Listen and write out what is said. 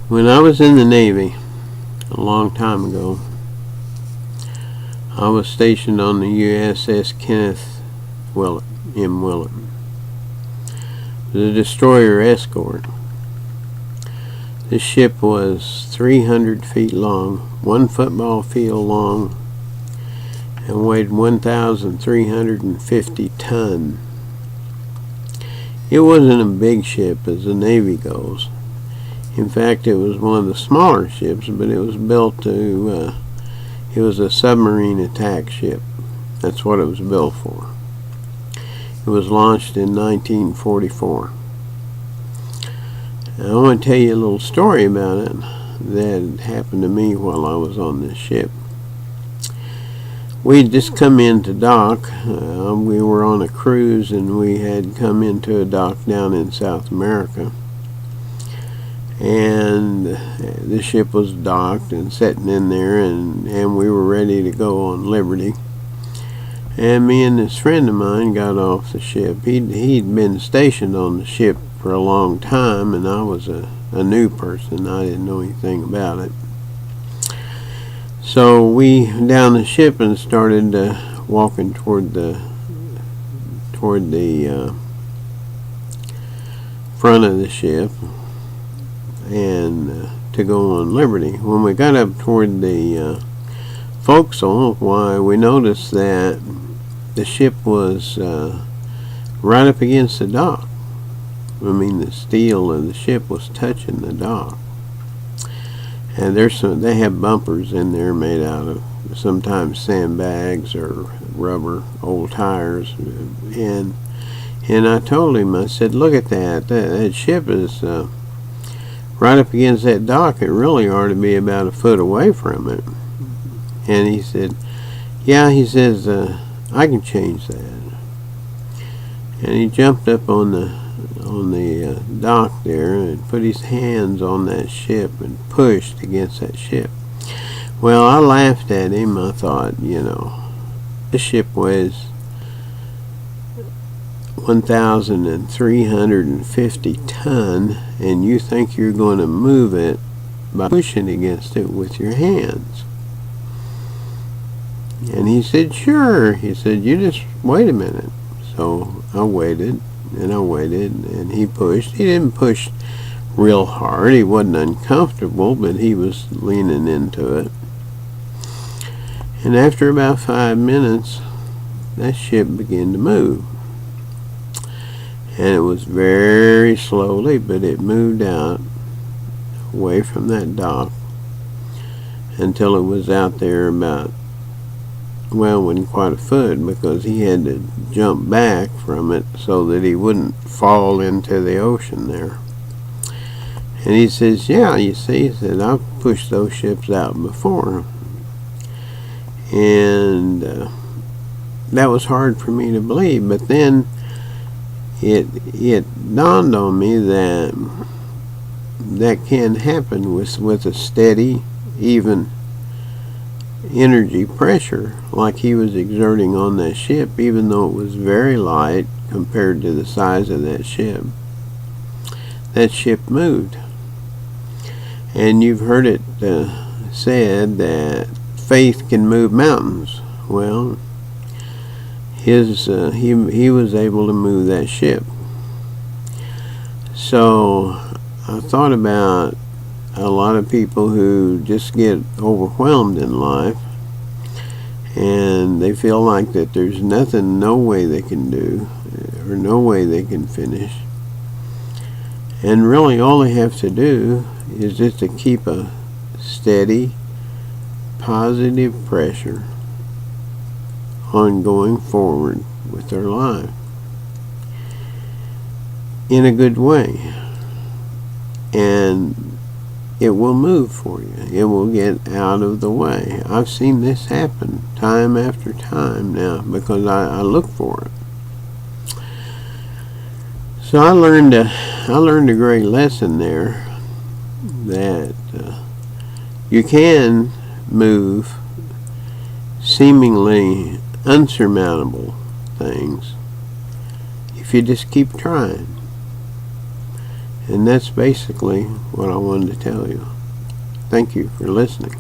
When I was in the Navy a long time ago, I was stationed on the USS Kenneth Willett, M. Willett. The destroyer escort. This ship was 300 feet long, 1 football field long, and weighed 1,350 tons. It wasn't a big ship as the Navy goes. In fact, it was one of the smaller ships, but it was built to, it was a submarine attack ship. That's what it was built for. It was launched in 1944. Now, I want to tell you a little story about it that happened to me while I was on this ship. We'd just come into dock. We were on a cruise, and we had come into a dock down in South America. And the ship was docked and sitting in there, and we were ready to go on liberty. And me and this friend of mine got off the ship. He'd been stationed on the ship for a long time, and I was a new person. I didn't know anything about it. So we down the ship and started walking toward the front of the ship and to go on liberty. When we got up toward the forecastle, why, we noticed that the ship was right up against the dock. I mean, the steel of the ship was touching the dock. And they have bumpers in there made out of sometimes sandbags or rubber, old tires. And I told him, I said, look at that. That ship is right up against that dock. It really ought to be about a foot away from it. And he said, yeah, he says, I can change that. And he jumped up on the dock there and put his hands on that ship and pushed against that ship. Well, I laughed at him. I thought, this ship weighs 1,350 tons, and you think you're going to move it by pushing against it with your hands. And he said, sure. He said, you just wait a minute. So I waited. And I waited, and he pushed. He didn't push real hard. He wasn't uncomfortable, but he was leaning into it. And after about 5 minutes, that ship began to move. And it was very slowly, but it moved out away from that dock until it was out there about, well, it wasn't quite a foot, because he had to jump back from it so that he wouldn't fall into the ocean there. And he says, yeah, you see, he said, I've pushed those ships out before. And that was hard for me to believe, but then it dawned on me that can happen with a steady, even energy pressure like he was exerting on that ship, even though it was very light compared to the size of that ship. That ship moved. And you've heard it said that faith can move mountains. Well, he was able to move that ship. So I thought about a lot of people who just get overwhelmed in life, and they feel like that there's nothing, no way they can do, or no way they can finish. And really all they have to do is just to keep a steady, positive pressure on going forward with their life in a good way. And it will move for you. It will get out of the way. I've seen this happen time after time now because I look for it. So I learned a great lesson there, that you can move seemingly unsurmountable things if you just keep trying. And that's basically what I wanted to tell you. Thank you for listening.